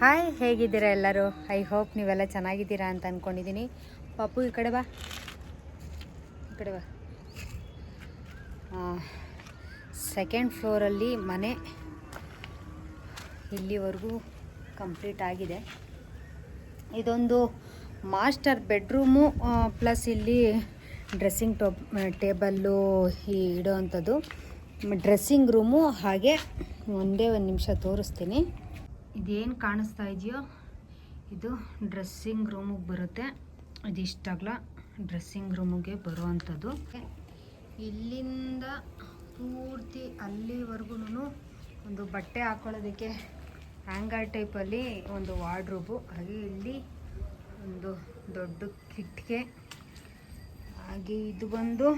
Hi, ಹೇಗಿದ್ದೀರಾ ಎಲ್ಲರೂ? I hope ನೀವೆಲ್ಲ ಚೆನ್ನಾಗಿದ್ದೀರಾ ಅಂತ ಅಂದ್ಕೊಂಡಿದ್ದೀನಿ. ಪಾಪು ಈ ಕಡೆ ಬಾ, ಈ ಕಡೆ ಬಾ. ಸೆಕೆಂಡ್ ಫ್ಲೋರಲ್ಲಿ ಮನೆ ಇಲ್ಲಿವರೆಗೂ ಕಂಪ್ಲೀಟ್ ಆಗಿದೆ. ಇದೊಂದು ಮಾಸ್ಟರ್ ಬೆಡ್ರೂಮು ಪ್ಲಸ್ ಇಲ್ಲಿ ಡ್ರೆಸ್ಸಿಂಗ್ ಟೇಬಲ್ಲು ಇಡೋ ಅಂಥದ್ದು ಡ್ರೆಸ್ಸಿಂಗ್ ರೂಮು. ಹಾಗೆ ಒಂದೇ ಒಂದು ನಿಮಿಷ ತೋರಿಸ್ತೀನಿ. ಇದೇನು ಕಾಣಿಸ್ತಾ ಇದೆಯೋ ಇದು ಡ್ರೆಸ್ಸಿಂಗ್ ರೂಮಿಗೆ ಬರುತ್ತೆ. ಇದಿಷ್ಟಾಗಲ ಡ್ರೆಸ್ಸಿಂಗ್ ರೂಮಿಗೆ ಬರುವಂಥದ್ದು. ಇಲ್ಲಿಂದ ಪೂರ್ತಿ ಅಲ್ಲಿವರೆಗೂ ಒಂದು ಬಟ್ಟೆ ಹಾಕೊಳ್ಳೋದಕ್ಕೆ ಹ್ಯಾಂಗರ್ ಟೈಪಲ್ಲಿ ಒಂದು ವಾರ್ಡ್ರೋಬು. ಹಾಗೆ ಇಲ್ಲಿ ಒಂದು ದೊಡ್ಡ ಕಿಟಿಕೆ. ಹಾಗೆ ಇದು ಬಂದು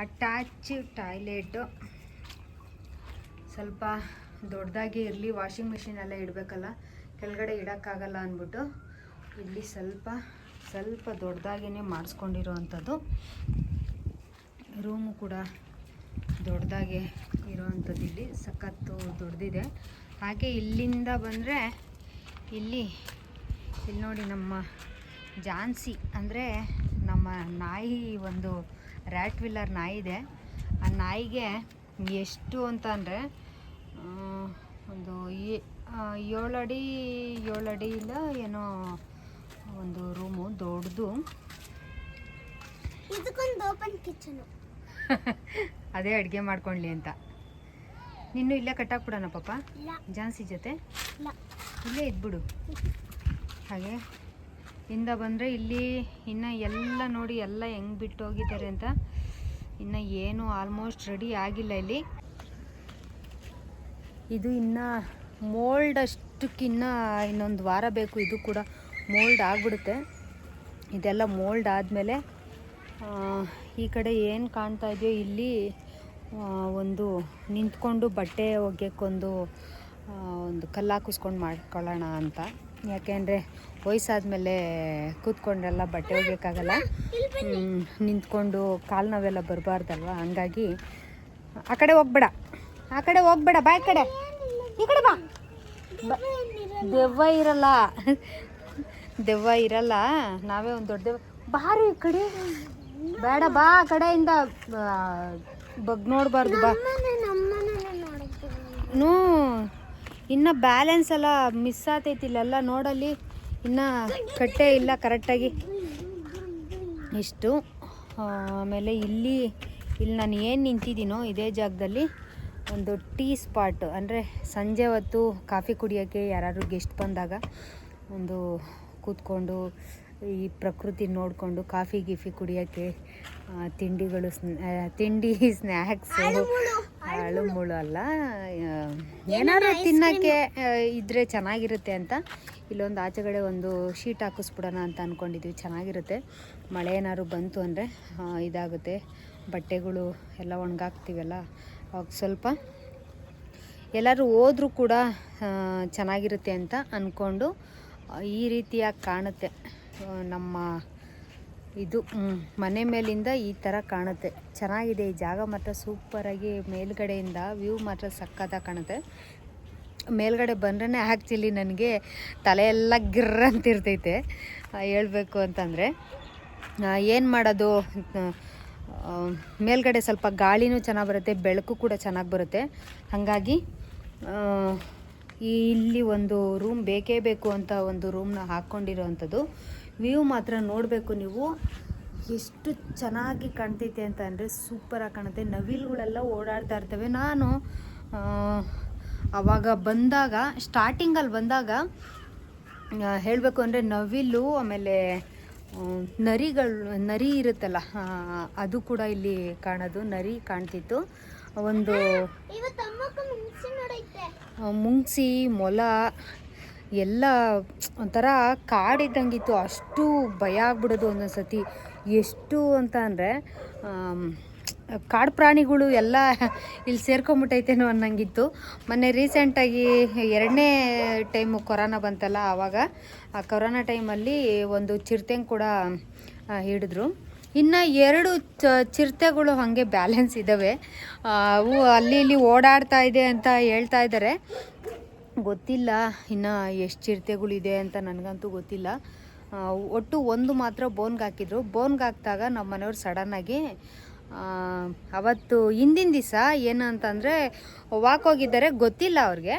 ಅಟ್ಯಾಚ್ ಟಾಯ್ಲೆಟು. ಸ್ವಲ್ಪ ದೊಡ್ಡದಾಗಿ ಇರಲಿ, ವಾಷಿಂಗ್ ಮಿಷಿನ್ ಎಲ್ಲ ಇಡಬೇಕಲ್ಲ, ಕೆಳಗಡೆ ಇಡೋಕ್ಕಾಗಲ್ಲ ಅಂದ್ಬಿಟ್ಟು ಇಲ್ಲಿ ಸ್ವಲ್ಪ ದೊಡ್ಡದಾಗಿಯೇ ಮಾಡಿಸ್ಕೊಂಡಿರೋ ಅಂಥದ್ದು. ರೂಮು ಕೂಡ ದೊಡ್ಡದಾಗೆ ಇರೋವಂಥದ್ದು, ಇಲ್ಲಿ ಸಖತ್ತು ದೊಡ್ಡದಿದೆ. ಹಾಗೆ ಇಲ್ಲಿಂದ ಬಂದರೆ ಇಲ್ಲಿ ನೋಡಿ ನಮ್ಮ ಜಾನ್ಸಿ ಅಂದರೆ ನಮ್ಮ ನಾಯಿ, ಒಂದು ರ್ಯಾಟ್ ವಿಲ್ಲರ್ ನಾಯಿ ಇದೆ. ಆ ನಾಯಿಗೆ ಎಷ್ಟು ಅಂತ ಅಂದರೆ ಒಂದು 7 ಅಡಿಯಿಂದ ಏನೋ ಒಂದು ರೂಮು ದೊಡ್ಡದು. ಇದಕ್ಕೊಂದು ಓಪನ್ ಕಿಚನ್. ಅದೇ ಅಡುಗೆ ಮಾಡ್ಕೊಳ್ಳಿ ಅಂತ. ನಿನ್ನೂ ಇಲ್ಲೇ ಕಟ್ಟಾಕ್ಬಿಡೋಣ ಪಾಪ, ಜಾನ್ಸಿ ಜೊತೆ ಇಲ್ಲೇ ಇದ್ಬಿಡು. ಹಾಗೆ ಇಂದ ಬಂದರೆ ಇಲ್ಲಿ ಇನ್ನು ಎಲ್ಲ ನೋಡಿ, ಎಲ್ಲ ಹೆಂಗೆ ಬಿಟ್ಟು ಹೋಗಿದ್ದಾರೆ ಅಂತ. ಇನ್ನು ಏನು ಆಲ್ಮೋಸ್ಟ್ ರೆಡಿ ಆಗಿಲ್ಲ ಇಲ್ಲಿ. ಇದು ಇನ್ನು ಮೋಲ್ಡ್ ಅಷ್ಟಕ್ಕಿನ್ನ ಇನ್ನೊಂದು ವಾರ ಬೇಕು. ಇದು ಕೂಡ ಮೋಲ್ಡ್ ಆಗಿಬಿಡುತ್ತೆ. ಇದೆಲ್ಲ ಮೋಲ್ಡ್ ಆದಮೇಲೆ ಈ ಕಡೆ ಏನು ಕಾಣ್ತಾ ಇದೆಯೋ ಇಲ್ಲಿ ಒಂದು ನಿಂತ್ಕೊಂಡು ಬಟ್ಟೆ ಒಗ್ಯಕ್ಕೊಂದು ಒಂದು ಕಲ್ಲು ಹಾಕಿಸ್ಕೊಂಡು ಮಾಡ್ಕೊಳ್ಳೋಣ ಅಂತ. ಯಾಕೆಂದರೆ ವಯಸ್ಸಾದ್ಮೇಲೆ ಕೂತ್ಕೊಂಡ್ರೆಲ್ಲ ಬಟ್ಟೆ ಒಗ್ಯಕ್ಕಾಗಲ್ಲ, ನಿಂತ್ಕೊಂಡು ಕಾಲು ನೋವೆಲ್ಲ ಬರಬಾರ್ದಲ್ವ. ಹಂಗಾಗಿ ಆ ಕಡೆ ಹೋಗ್ಬೇಡ, ಬಾ ಈ ಕಡೆ ಬಾ. ದೆವ್ವ ಇರಲ್ಲ, ನಾವೇ ಒಂದು ದೊಡ್ಡ ದೆವ್ವ. ಬಾರಿ ಈ ಕಡೆ, ಬೇಡ ಬಾ, ಆ ಕಡೆಯಿಂದ ಬಗ್ ನೋಡಬಾರ್ದು ಬಾ. ಇನ್ನು ಬ್ಯಾಲೆನ್ಸ್ ಎಲ್ಲ ಮಿಸ್ ಆಗ್ತೈತಿ ಇಲ್ಲೆಲ್ಲ ನೋಡಲ್ಲಿ, ಇನ್ನು ಕಟ್ಟೆ ಇಲ್ಲ ಕರೆಕ್ಟಾಗಿ ಇಷ್ಟು. ಆಮೇಲೆ ಇಲ್ಲಿ ನಾನು ಏನು ನಿಂತಿದ್ದೀನೋ ಇದೇ ಜಾಗದಲ್ಲಿ ಒಂದು ಟೀ ಸ್ಪಾಟ್, ಅಂದರೆ ಸಂಜೆ ಹೊತ್ತು ಕಾಫಿ ಕುಡಿಯೋಕ್ಕೆ ಯಾರಾದ್ರು ಗೆಸ್ಟ್ ಬಂದಾಗ ಒಂದು ಕೂತ್ಕೊಂಡು ಈ ಪ್ರಕೃತಿ ನೋಡಿಕೊಂಡು ಕಾಫಿ ಕುಡಿಯೋಕ್ಕೆ ತಿಂಡಿ ಸ್ನ್ಯಾಕ್ಸು, ಹಾಳು ಮುಳು ಅಲ್ಲ, ಏನಾದ್ರು ತಿನ್ನೋಕ್ಕೆ ಇದ್ದರೆ ಚೆನ್ನಾಗಿರುತ್ತೆ ಅಂತ ಇಲ್ಲೊಂದು ಆಚೆಗಡೆ ಒಂದು ಶೀಟ್ ಹಾಕಿಸ್ಬಿಡೋಣ ಅಂತ ಅಂದ್ಕೊಂಡಿದ್ವಿ. ಚೆನ್ನಾಗಿರುತ್ತೆ. ಮಳೆ ಏನಾದ್ರು ಬಂತು ಅಂದರೆ ಇದಾಗುತ್ತೆ, ಬಟ್ಟೆಗಳು ಎಲ್ಲ ಒಣಗಾಕ್ತೀವಲ್ಲ, ಅವಾಗ ಸ್ವಲ್ಪ ಎಲ್ಲರೂ ಹೋದ್ರೂ ಕೂಡ ಚೆನ್ನಾಗಿರುತ್ತೆ ಅಂತ ಅಂದ್ಕೊಂಡು ಈ ರೀತಿಯಾಗಿ ಕಾಣುತ್ತೆ. ನಮ್ಮ ಇದು ಮನೆ ಮೇಲಿಂದ ಈ ಥರ ಕಾಣುತ್ತೆ. ಚೆನ್ನಾಗಿದೆ ಈ ಜಾಗ ಮಾತ್ರ, ಸೂಪರಾಗಿ ಮೇಲ್ಗಡೆಯಿಂದ ವ್ಯೂ ಮಾತ್ರ ಸಕ್ಕತ್ತಾಗಿ ಕಾಣುತ್ತೆ. ಮೇಲ್ಗಡೆ ಬಂದ್ರೇ ಆ್ಯಕ್ಚುಲಿ ನನಗೆ ತಲೆಯೆಲ್ಲ ಗಿರ್ರ ಅಂತಿರ್ತೈತೆ ಹೇಳ್ಬೇಕು ಅಂತಂದರೆ. ಏನು ಮಾಡೋದು, ಮೇಲ್ಗಡೆ ಸ್ವಲ್ಪ ಗಾಳಿನೂ ಚೆನ್ನಾಗಿ ಬರುತ್ತೆ, ಬೆಳಕು ಕೂಡ ಚೆನ್ನಾಗಿ ಬರುತ್ತೆ. ಹಾಗಾಗಿ ಇಲ್ಲಿ ಒಂದು ರೂಮ್ ಬೇಕೇ ಬೇಕು ಅಂತ ಒಂದು ರೂಮ್ನ ಹಾಕ್ಕೊಂಡಿರೋ ಅಂಥದ್ದು. ವ್ಯೂ ಮಾತ್ರ ನೋಡಬೇಕು ನೀವು, ಎಷ್ಟು ಚೆನ್ನಾಗಿ ಕಾಣ್ತೈತೆ ಅಂತ ಅಂದರೆ ಸೂಪರಾಗಿ ಕಾಣುತ್ತೆ. ನವಿಲುಗಳೆಲ್ಲ ಓಡಾಡ್ತಾ ಇರ್ತವೆ. ನಾನು ಆವಾಗ ಬಂದಾಗ, ಸ್ಟಾರ್ಟಿಂಗಲ್ಲಿ ಬಂದಾಗ ಹೇಳಬೇಕು ಅಂದರೆ ನವಿಲು, ಆಮೇಲೆ ನರಿ ಇರುತ್ತಲ್ಲ, ಅದು ಕೂಡ ಇಲ್ಲಿ ಕಾಣೋದು, ನರಿ ಕಾಣ್ತಿತ್ತು. ಒಂದು ಮುಂಗ್ಸಿ, ಮೊಲ ಎಲ್ಲ ಒಂಥರ ಕಾಡಿದ್ದಂಗಿತ್ತು. ಅಷ್ಟು ಭಯ ಆಗ್ಬಿಡೋದು ಒಂದೊಂದು ಸತಿ. ಎಷ್ಟು ಅಂತ ಅಂದರೆ ಕಾಡು ಪ್ರಾಣಿಗಳು ಎಲ್ಲ ಇಲ್ಲಿ ಸೇರ್ಕೊಂಬಿಟ್ಟೈತೇನೋ ಅನ್ನಂಗಿತ್ತು. ಮೊನ್ನೆ ರೀಸೆಂಟಾಗಿ 2ನೇ ಟೈಮು ಕೊರೋನಾ ಬಂತಲ್ಲ, ಆವಾಗ ಆ ಕೊರೋನಾ ಟೈಮಲ್ಲಿ ಒಂದು ಚಿರತೆಂಗೆ ಕೂಡ ಹಿಡಿದ್ರು. ಇನ್ನು 2 ಚಿರತೆಗಳು ಹಾಗೆ ಬ್ಯಾಲೆನ್ಸ್ ಇದ್ದಾವೆ. ಅವು ಅಲ್ಲಿ ಇಲ್ಲಿ ಓಡಾಡ್ತಾ ಇದೆ ಅಂತ ಹೇಳ್ತಾ ಇದ್ದಾರೆ. ಗೊತ್ತಿಲ್ಲ ಇನ್ನು ಎಷ್ಟು ಚಿರತೆಗಳಿದೆ ಅಂತ ನನಗಂತೂ ಗೊತ್ತಿಲ್ಲ. ಒಟ್ಟು ಒಂದು ಮಾತ್ರ ಬೋನ್ಗೆ ಹಾಕಿದ್ರು. ಬೋನ್ಗೆ ಹಾಕಿದಾಗ ನಮ್ಮ ಮನೆಯವ್ರು ಸಡನ್ನಾಗಿ ಅವತ್ತು ಹಿಂದಿನ ದಿವಸ ಏನು ಅಂತಂದರೆ ವಾಕ್ ಹೋಗಿದ್ದಾರೆ, ಗೊತ್ತಿಲ್ಲ ಅವ್ರಿಗೆ.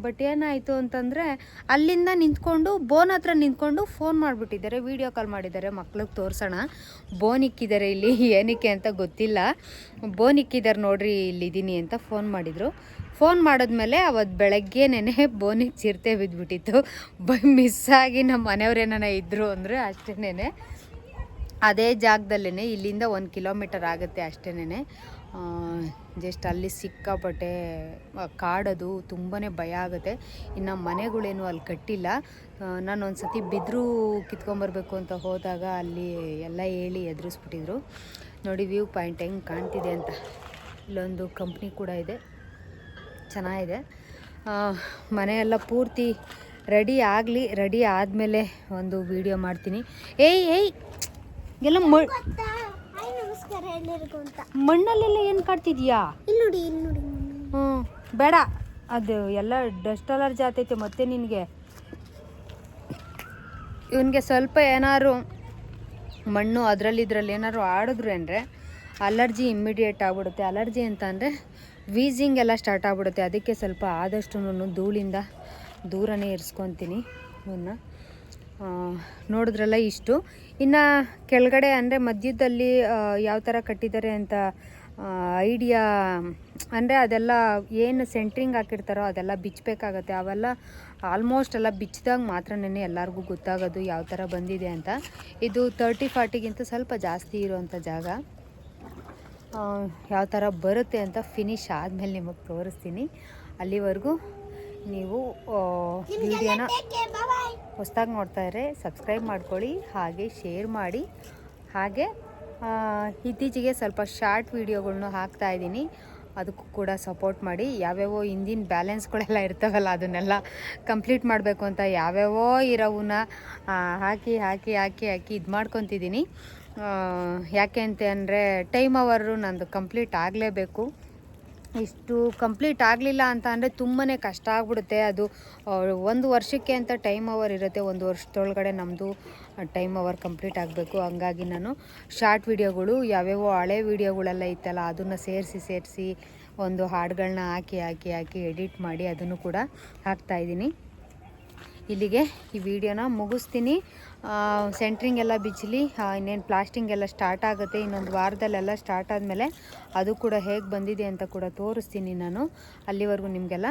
ಬಟ್ ಏನಾಯಿತು ಅಂತಂದರೆ ಅಲ್ಲಿಂದ ನಿಂತ್ಕೊಂಡು ಬೋನ್ ಹತ್ರ ನಿಂತ್ಕೊಂಡು ಫೋನ್ ಮಾಡಿಬಿಟ್ಟಿದ್ದಾರೆ, ವೀಡಿಯೋ ಕಾಲ್ ಮಾಡಿದ್ದಾರೆ, ಮಕ್ಳಿಗೆ ತೋರಿಸೋಣ ಬೋನ್ ಇಕ್ಕಿದ್ದಾರೆ ಇಲ್ಲಿ, ಏನಕ್ಕೆ ಅಂತ ಗೊತ್ತಿಲ್ಲ, ಬೋನ್ ಇಕ್ಕಿದ್ದಾರೆ ನೋಡ್ರಿ ಇಲ್ಲಿದ್ದೀನಿ ಅಂತ ಫೋನ್ ಮಾಡಿದರು. ಫೋನ್ ಮಾಡಿದ್ಮೇಲೆ ಅವತ್ತು ಬೆಳಗ್ಗೆನೇ ಬೋನಿಗೆ ಚಿರತೆ ಬಿದ್ದುಬಿಟ್ಟಿತ್ತು. ಮಿಸ್ಸಾಗಿ ನಮ್ಮ ಮನೆಯವ್ರೇನ ಇದ್ದರು ಅಂದರೆ ಅಷ್ಟೇನೆ, ಅದೇ ಜಾಗದಲ್ಲೇ ಇಲ್ಲಿಂದ 1 ಕಿಲೋಮೀಟರ್ ಆಗುತ್ತೆ ಅಷ್ಟೇನೆ. ಜಸ್ಟ್ ಅಲ್ಲಿ ಸಿಕ್ಕಾಪಟ್ಟೆ ಕಾಡೋದು ತುಂಬಾ ಭಯ ಆಗುತ್ತೆ. ಇನ್ನು ಮನೆಗಳೇನು ಅಲ್ಲಿ ಕಟ್ಟಿಲ್ಲ. ನಾನು ಒಂದು ಸತಿ ಬಿದ್ದರೂ ಕಿತ್ಕೊಂಬರ್ಬೇಕು ಅಂತ ಹೋದಾಗ ಅಲ್ಲಿ ಎಲ್ಲ ಹೇಳಿ ಎದುರಿಸ್ಬಿಟ್ಟಿದ್ರು. ನೋಡಿ ವ್ಯೂ ಪಾಯಿಂಟ್ ಹೆಂಗೆ ಕಾಣ್ತಿದೆ ಅಂತ. ಇಲ್ಲೊಂದು ಕಂಪ್ನಿ ಕೂಡ ಇದೆ, ಚೆನ್ನಾಗಿದೆ. ಮನೆಯೆಲ್ಲ ಪೂರ್ತಿ ರೆಡಿ ಆಗಲಿ, ರೆಡಿ ಆದಮೇಲೆ ಒಂದು ವಿಡಿಯೋ ಮಾಡ್ತೀನಿ. ಏಯ್ ಎಲ್ಲ ಮಣ್ಣಲ್ಲೆಲ್ಲ ಏನು ಕಾಡ್ತಿದ್ಯಾ? ಬೇಡ, ಅದು ಎಲ್ಲ ಡಸ್ಟ್ ಅಲರ್ಜಿ ಆಗ್ತೈತೆ ಮತ್ತೆ ನಿನಗೆ. ಇವನಿಗೆ ಸ್ವಲ್ಪ ಏನಾದ್ರು ಮಣ್ಣು ಅದರಲ್ಲಿ ಏನಾದ್ರು ಆಡಿದ್ರು ಅಂದರೆ ಅಲರ್ಜಿ ಇಮ್ಮಿಡಿಯೇಟ್ ಆಗ್ಬಿಡುತ್ತೆ. ಅಲರ್ಜಿ ಅಂತ ಅಂದರೆ ವೀಸಿಂಗ್ ಎಲ್ಲ ಸ್ಟಾರ್ಟ್ ಆಗ್ಬಿಡುತ್ತೆ. ಅದಕ್ಕೆ ಸ್ವಲ್ಪ ಆದಷ್ಟು ಧೂಳಿಂದ ದೂರನೇ ಇರಿಸ್ಕೊತೀನಿ ಇವನ್ನ. ನೋಡಿದ್ರಲ್ಲ ಇಷ್ಟು. ಇನ್ನು ಕೆಳಗಡೆ ಅಂದರೆ ಮಧ್ಯದಲ್ಲಿ ಯಾವ ಥರ ಕಟ್ಟಿದ್ದಾರೆ ಅಂತ ಐಡಿಯಾ ಅಂದರೆ ಅದೆಲ್ಲ ಏನು ಸೆಂಟ್ರಿಂಗ್ ಹಾಕಿರ್ತಾರೋ ಅದೆಲ್ಲ ಬಿಚ್ಚಬೇಕಾಗತ್ತೆ. ಅವೆಲ್ಲ ಆಲ್ಮೋಸ್ಟ್ ಎಲ್ಲ ಬಿಚ್ಚಿದಾಗ ಮಾತ್ರನೇ ಎಲ್ಲರಿಗೂ ಗೊತ್ತಾಗೋದು ಯಾವ ಥರ ಬಂದಿದೆ ಅಂತ. ಇದು 30-40ಗಿಂತ ಸ್ವಲ್ಪ ಜಾಸ್ತಿ ಇರುವಂಥ ಜಾಗ. ಯಾವ ಥರ ಬರುತ್ತೆ ಅಂತ ಫಿನಿಶ್ ಆದಮೇಲೆ ನಿಮಗೆ ತೋರಿಸ್ತೀನಿ. ಅಲ್ಲಿವರೆಗೂ ನೀವು ವಿಡಿಯೋನ ಹೊಸದಾಗಿ ನೋಡ್ತಾಯಿದ್ರೆ ಸಬ್ಸ್ಕ್ರೈಬ್ ಮಾಡ್ಕೊಳ್ಳಿ, ಹಾಗೆ ಶೇರ್ ಮಾಡಿ. ಹಾಗೆ ಇತ್ತೀಚೆಗೆ ಸ್ವಲ್ಪ ಶಾರ್ಟ್ ವೀಡಿಯೋಗಳ್ನ ಹಾಕ್ತಾಯಿದ್ದೀನಿ, ಅದಕ್ಕೂ ಕೂಡ ಸಪೋರ್ಟ್ ಮಾಡಿ. ಯಾವ್ಯಾವೋ ಹಿಂದಿನ ಬ್ಯಾಲೆನ್ಸ್ಗಳೆಲ್ಲ ಇರ್ತಾವಲ್ಲ ಅದನ್ನೆಲ್ಲ ಕಂಪ್ಲೀಟ್ ಮಾಡಬೇಕು ಅಂತ ಯಾವ್ಯಾವೋ ಇರೋವನ್ನ ಹಾಕಿ ಇದು ಮಾಡ್ಕೊತಿದ್ದೀನಿ. ಯಾಕೆ ಅಂತ ಅಂದರೆ ಟೈಮ್ ಅವರು ನಂದು ಕಂಪ್ಲೀಟ್ ಆಗಲೇಬೇಕು. ಇಷ್ಟು ಕಂಪ್ಲೀಟ್ ಆಗಲಿಲ್ಲ ಅಂತ ಅಂದರೆ ತುಂಬಾ ಕಷ್ಟ ಆಗಿಬಿಡುತ್ತೆ. ಅದು 1 ವರ್ಷಕ್ಕೆ ಅಂತ ಟೈಮ್ ಅವರ್ ಇರುತ್ತೆ, 1 ವರ್ಷದೊಳಗಡೆ ನಮ್ಮದು ಟೈಮ್ ಅವರ್ ಕಂಪ್ಲೀಟ್ ಆಗಬೇಕು. ಹಂಗಾಗಿ ನಾನು ಶಾರ್ಟ್ ವಿಡಿಯೋಗಳು ಯಾವ್ಯಾವೋ ಹಳೆ ವಿಡಿಯೋಗಳೆಲ್ಲ ಇತ್ತಲ್ಲ ಅದನ್ನು ಸೇರಿಸಿ ಒಂದು ಹಾಡುಗಳನ್ನ ಹಾಕಿ ಎಡಿಟ್ ಮಾಡಿ ಅದನ್ನು ಕೂಡ ಹಾಕ್ತಾಯಿದ್ದೀನಿ. ಇಲ್ಲಿಗೆ ಈ ವಿಡಿಯೋನ ಮುಗಿಸ್ತೀನಿ. ಸೆಂಟ್ರಿಂಗ್ ಎಲ್ಲ ಬಿಚ್ಚಲಿ, ಇನ್ನೇನು ಪ್ಲಾಸ್ಟಿಂಗ್ ಎಲ್ಲ ಸ್ಟಾರ್ಟ್ ಆಗುತ್ತೆ. ಇನ್ನೊಂದು ವಾರದಲ್ಲೆಲ್ಲ ಸ್ಟಾರ್ಟ್ ಆದಮೇಲೆ ಅದು ಕೂಡ ಹೇಗೆ ಬಂದಿದೆ ಅಂತ ಕೂಡ ತೋರಿಸ್ತೀನಿ ನಾನು. ಅಲ್ಲಿವರೆಗೂ ನಿಮಗೆಲ್ಲ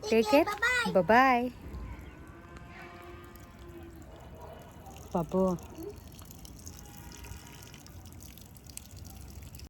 ಟೇಕ್ ಕೇರ್, ಬಾಯ್ ಬಾಬು.